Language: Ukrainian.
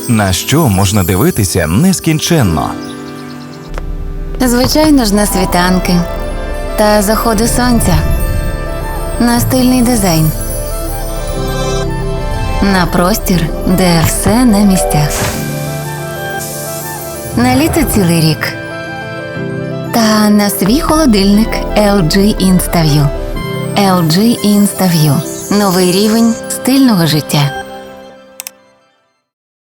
На що можна дивитися нескінченно? Звичайно ж, на світанки та заходи сонця, на стильний дизайн, на простір, де все на місцях, на літо цілий рік та на свій холодильник LG InstaView. LG InstaView – новий рівень стильного життя.